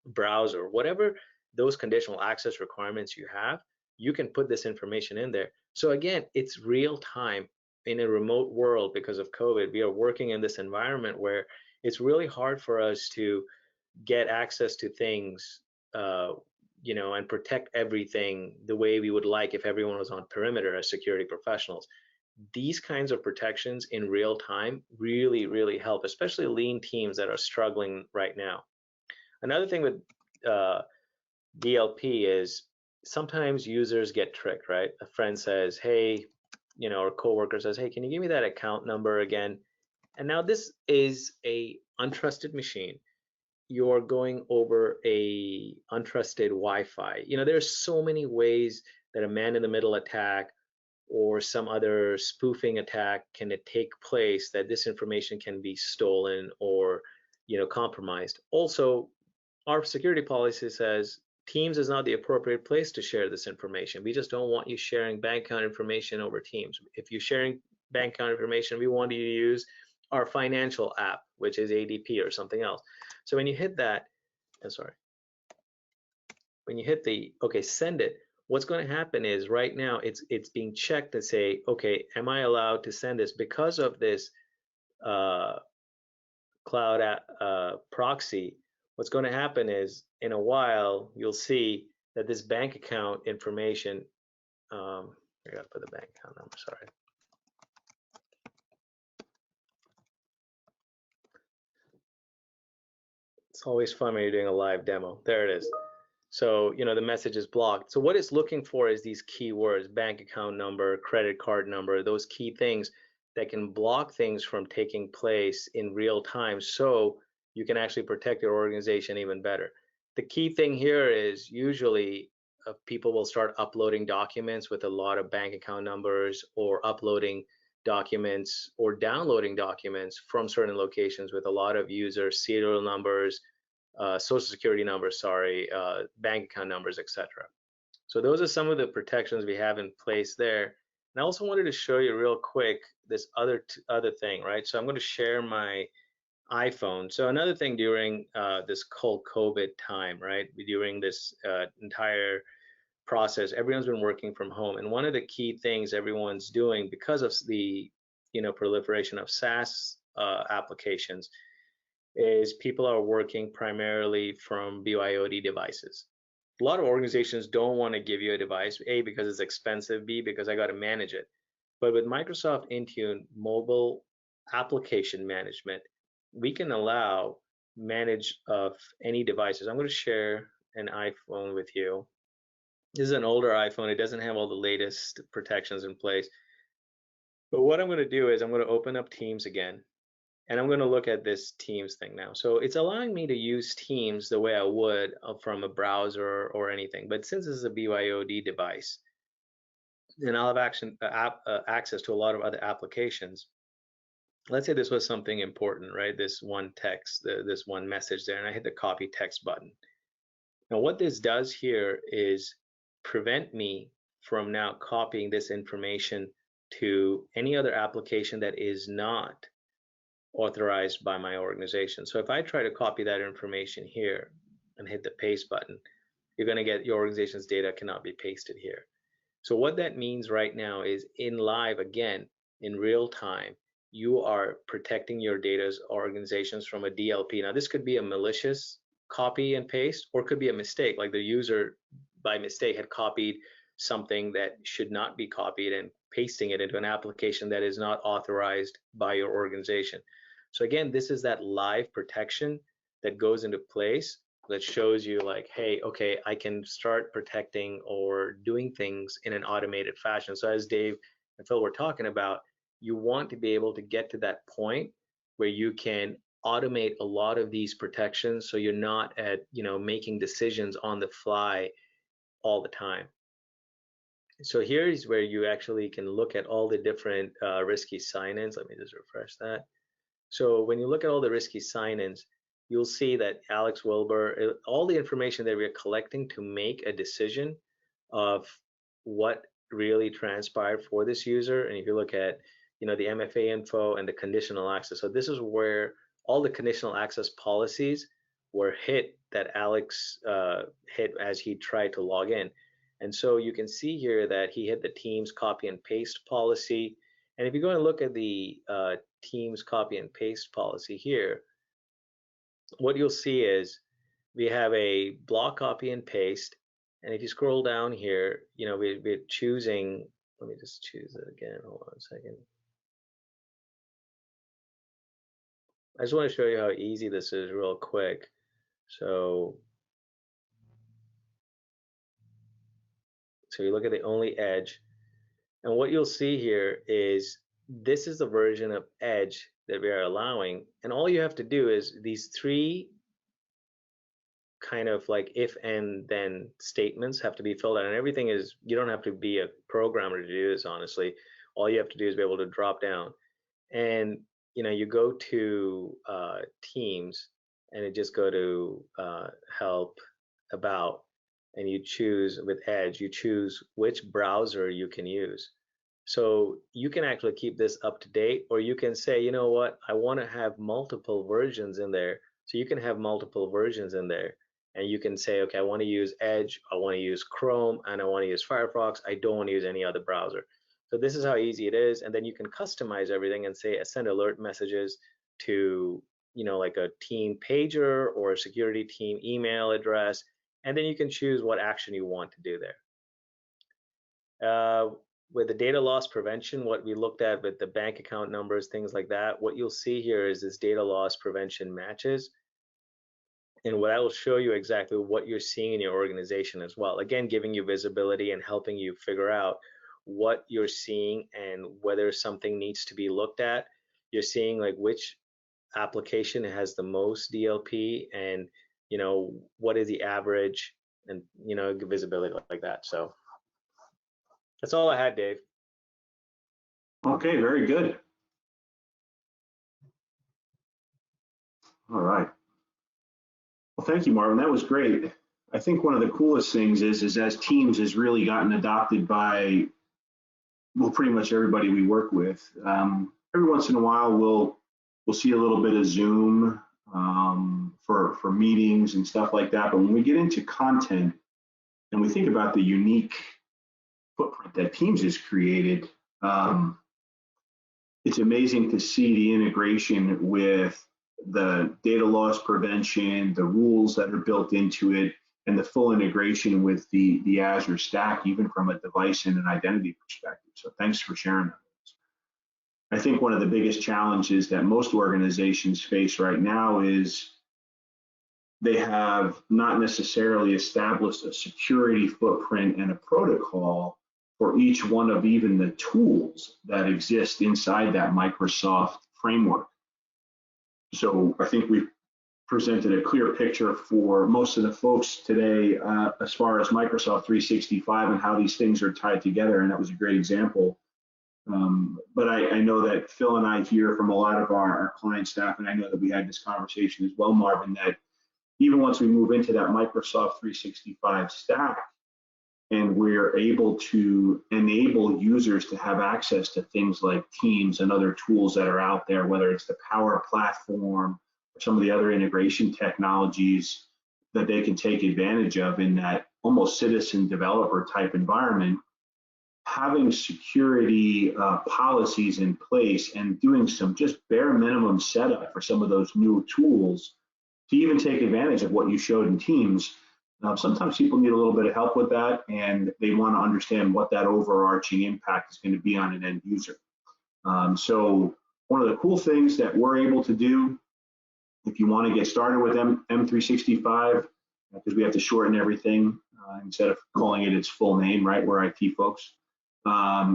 browser, whatever those conditional access requirements you have, you can put this information in there. So again, it's real time in a remote world. Because of COVID, we are working in this environment where it's really hard for us to get access to things, and protect everything the way we would like if everyone was on perimeter as security professionals. These kinds of protections in real time really, really help, especially lean teams that are struggling right now. Another thing with DLP is sometimes users get tricked, right? A friend says, hey, or coworker says, hey, can you give me that account number again? And now this is a untrusted machine. You're going over a untrusted Wi-Fi. There's so many ways that a man-in-the-middle attack or some other spoofing attack can take place, that this information can be stolen or compromised. Also, our security policy says Teams is not the appropriate place to share this information. We just don't want you sharing bank account information over Teams. If you're sharing bank account information, we want you to use our financial app, which is ADP or something else. So when you hit that, when you hit the okay, send it, what's going to happen is right now it's being checked to say, okay, am I allowed to send this? Because of this cloud proxy, what's going to happen is in a while you'll see that this bank account information, I got to put the bank account number, sorry. It's always fun when you're doing a live demo. There it is. So, the message is blocked. So what it's looking for is these keywords: bank account number, credit card number, those key things that can block things from taking place in real time, so you can actually protect your organization even better. The key thing here is usually people will start uploading documents with a lot of bank account numbers, or uploading documents or downloading documents from certain locations with a lot of user serial numbers, social security numbers, bank account numbers, etc. So those are some of the protections we have in place there. And I also wanted to show you real quick this other thing, right? So I'm going to share my iPhone. So another thing during this whole COVID time, right? During this entire process, everyone's been working from home, and one of the key things everyone's doing because of the proliferation of SaaS applications is people are working primarily from BYOD devices. A lot of organizations don't want to give you a device, A, because it's expensive, B, because I got to manage it. But with Microsoft Intune mobile application management, we can allow manage of any devices. I'm going to share an iPhone with you. This is an older iPhone. It doesn't have all the latest protections in place. But what I'm going to do is I'm going to open up Teams again, and I'm going to look at this Teams thing now. So it's allowing me to use Teams the way I would from a browser or anything. But since this is a BYOD device, and I'll have access to a lot of other applications. Let's say this was something important, right? This one text, this one message there, and I hit the copy text button. Now what this does here is prevent me from now copying this information to any other application that is not authorized by my organization. So if I try to copy that information here and hit the paste button, you're going to get your organization's data cannot be pasted here. So what that means right now is in live, again, in real time, you are protecting your data's organizations from a DLP. Now this could be a malicious copy and paste, or it could be a mistake, like the user by mistake had copied something that should not be copied and pasting it into an application that is not authorized by your organization. So again, this is that live protection that goes into place that shows you like, hey, okay, I can start protecting or doing things in an automated fashion. So as Dave and Phil were talking about, you want to be able to get to that point where you can automate a lot of these protections, so you're not at making decisions on the fly all the time. So here is where you actually can look at all the different risky sign-ins. Let me just refresh that. So when you look at all the risky sign-ins, you'll see that Alex Wilbur, all the information that we're collecting to make a decision of what really transpired for this user. And if you look at, the MFA info and the conditional access, so this is where all the conditional access policies were hit that Alex hit as he tried to log in. And so you can see here that he hit the Teams copy and paste policy. And if you go and look at the Teams copy and paste policy here, what you'll see is we have a block copy and paste. And if you scroll down here, we're choosing, let me just choose it again. Hold on a second. I just want to show you how easy this is real quick. So you look at the only edge, and what you'll see here is this is the version of edge that we are allowing, and all you have to do is these three kind of like if and then statements have to be filled out, and everything is, you don't have to be a programmer to do this, honestly. All you have to do is be able to drop down, and you go to Teams, and it just go to help, about, and you choose with Edge, you choose which browser you can use. So you can actually keep this up to date, or you can say, you know what, I want to have multiple versions in there. So you can have multiple versions in there, and you can say, okay, I want to use Edge, I want to use Chrome, and I want to use Firefox. I don't want to use any other browser. So this is how easy it is. And then you can customize everything and say, send alert messages to, like a team pager or a security team email address. And then you can choose what action you want to do there. With the data loss prevention, what we looked at with the bank account numbers, things like that, what you'll see here is this data loss prevention matches. And what I will show you exactly what you're seeing in your organization as well. Again, giving you visibility and helping you figure out what you're seeing and whether something needs to be looked at. You're seeing like which application has the most DLP, and what is the average, and visibility like that. So that's all I had, Dave. Okay, very good. All right. Well, thank you, Marvin. That was great. I think one of the coolest things is as Teams has really gotten adopted by, well, pretty much everybody we work with. Every once in a while, we'll see a little bit of Zoom for meetings and stuff like that. But when we get into content and we think about the unique footprint that Teams has created, it's amazing to see the integration with the data loss prevention, the rules that are built into it, and the full integration with the Azure stack, even from a device and an identity perspective. So thanks for sharing that. I think one of the biggest challenges that most organizations face right now is they have not necessarily established a security footprint and a protocol for each one of even the tools that exist inside that Microsoft framework. So I think we've presented a clear picture for most of the folks today as far as Microsoft 365 and how these things are tied together, and that was a great example. But I know that Phil and I hear from a lot of our client staff, and I know that we had this conversation as well, Marvin, that even once we move into that Microsoft 365 stack, and we're able to enable users to have access to things like Teams and other tools that are out there, whether it's the Power Platform or some of the other integration technologies that they can take advantage of in that almost citizen developer type environment, having security policies in place and doing some just bare minimum setup for some of those new tools to even take advantage of what you showed in Teams. Sometimes people need a little bit of help with that, and they want to understand what that overarching impact is going to be on an end user. So one of the cool things that we're able to do, if you want to get started with M365, because we have to shorten everything instead of calling it its full name, right? We're IT folks,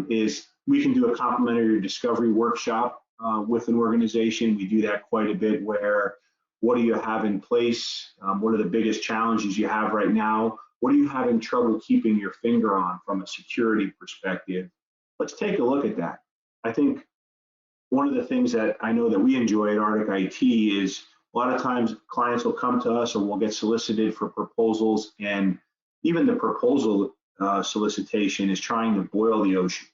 is we can do a complimentary discovery workshop with an organization. We do that quite a bit, where what do you have in place? What are the biggest challenges you have right now? What are you having trouble keeping your finger on from a security perspective? Let's take a look at that. I think one of the things that I know that we enjoy at Arctic IT is a lot of times clients will come to us or we'll get solicited for proposals, and even the proposal solicitation is trying to boil the ocean.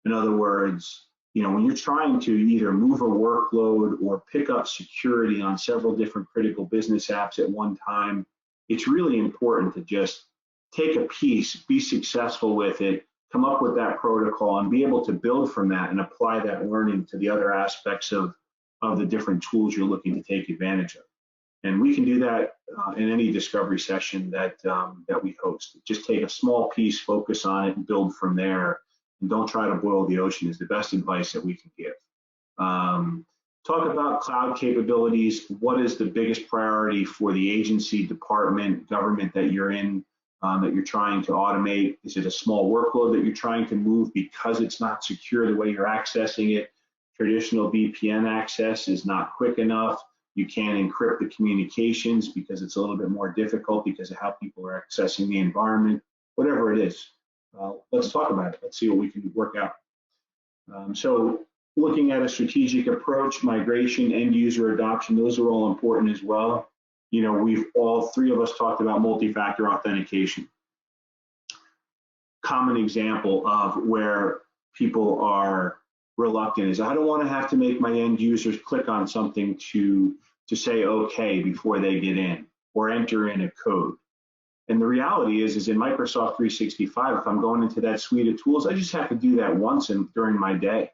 In other words, when you're trying to either move a workload or pick up security on several different critical business apps at one time, it's really important to just take a piece, be successful with it, come up with that protocol, and be able to build from that and apply that learning to the other aspects of the different tools you're looking to take advantage of. And we can do that in any discovery session that we host. Just take a small piece, focus on it, and build from there. And don't try to boil the ocean is the best advice that we can give. Talk about cloud capabilities. What is the biggest priority for the agency, department, government that you're in, that you're trying to automate? Is it a small workload that you're trying to move because it's not secure the way you're accessing it? Traditional VPN access is not quick enough. You can't encrypt the communications because it's a little bit more difficult because of how people are accessing the environment. Whatever it is, let's talk about it. Let's see what we can work out. So looking at a strategic approach, migration, end user adoption, those are all important as well. We've all three of us talked about multi-factor authentication. Common example of where people are reluctant is I don't want to have to make my end users click on something to say okay before they get in or enter in a code. And the reality is in Microsoft 365, if I'm going into that suite of tools, I just have to do that once during my day,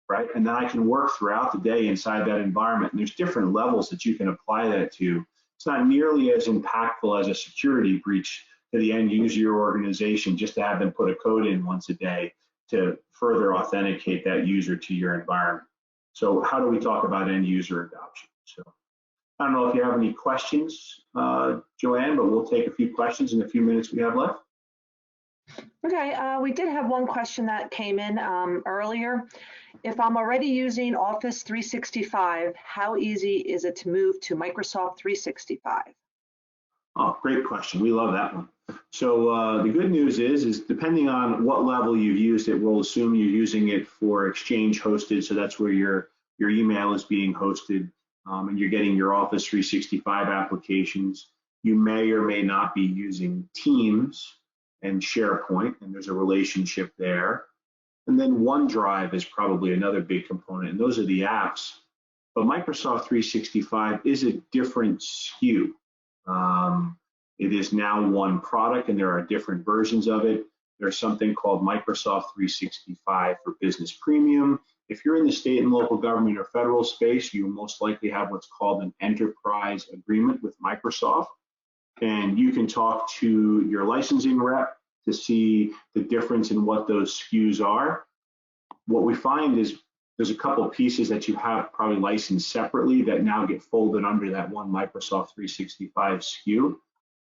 right? And then I can work throughout the day inside that environment. And there's different levels that you can apply that to. It's not nearly as impactful as a security breach to the end user organization just to have them put a code in once a day to further authenticate that user to your environment. So how do we talk about end user adoption? So I don't know if you have any questions, Joanne, but we'll take a few questions in the few minutes we have left. Okay, we did have one question that came in earlier. If I'm already using Office 365, how easy is it to move to Microsoft 365? Oh, great question. We love that one. So the good news is depending on what level you've used it, we'll assume you're using it for Exchange hosted. So that's where your email is being hosted and you're getting your Office 365 applications. You may or may not be using Teams and SharePoint, and there's a relationship there. And then OneDrive is probably another big component, and those are the apps. But Microsoft 365 is a different SKU. It is now one product, and there are different versions of it. There's something called Microsoft 365 for Business Premium. If you're in the state and local government or federal space, you most likely have what's called an enterprise agreement with Microsoft. And you can talk to your licensing rep to see the difference in what those SKUs are. What we find is there's a couple of pieces that you have probably licensed separately that now get folded under that one Microsoft 365 SKU.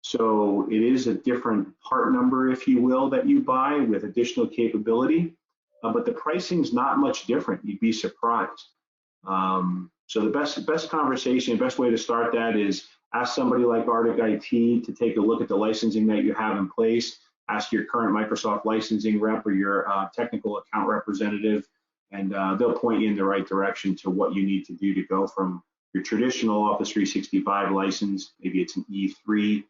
So it is a different part number, if you will, that you buy with additional capability, but the pricing's not much different. You'd be surprised. So the best conversation, best way to start that is ask somebody like Arctic IT to take a look at the licensing that you have in place. Ask your current Microsoft licensing rep or your technical account representative, and they'll point you in the right direction to what you need to do to go from your traditional Office 365 license, maybe it's an E3,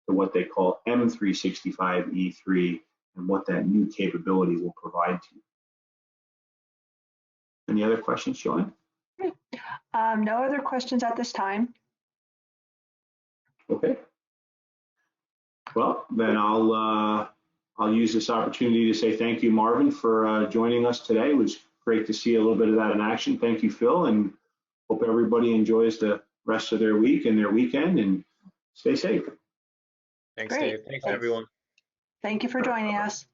to what they call M365 E3, and what that new capability will provide to you. Any other questions, Joanne? No other questions at this time. Okay. Well, then I'll use this opportunity to say thank you, Marvin, for joining us today. It was great to see a little bit of that in action. Thank you, Phil, and hope everybody enjoys the rest of their week and their weekend, and stay safe. Thanks, Great. Dave. Thanks, everyone. Thank you for joining us.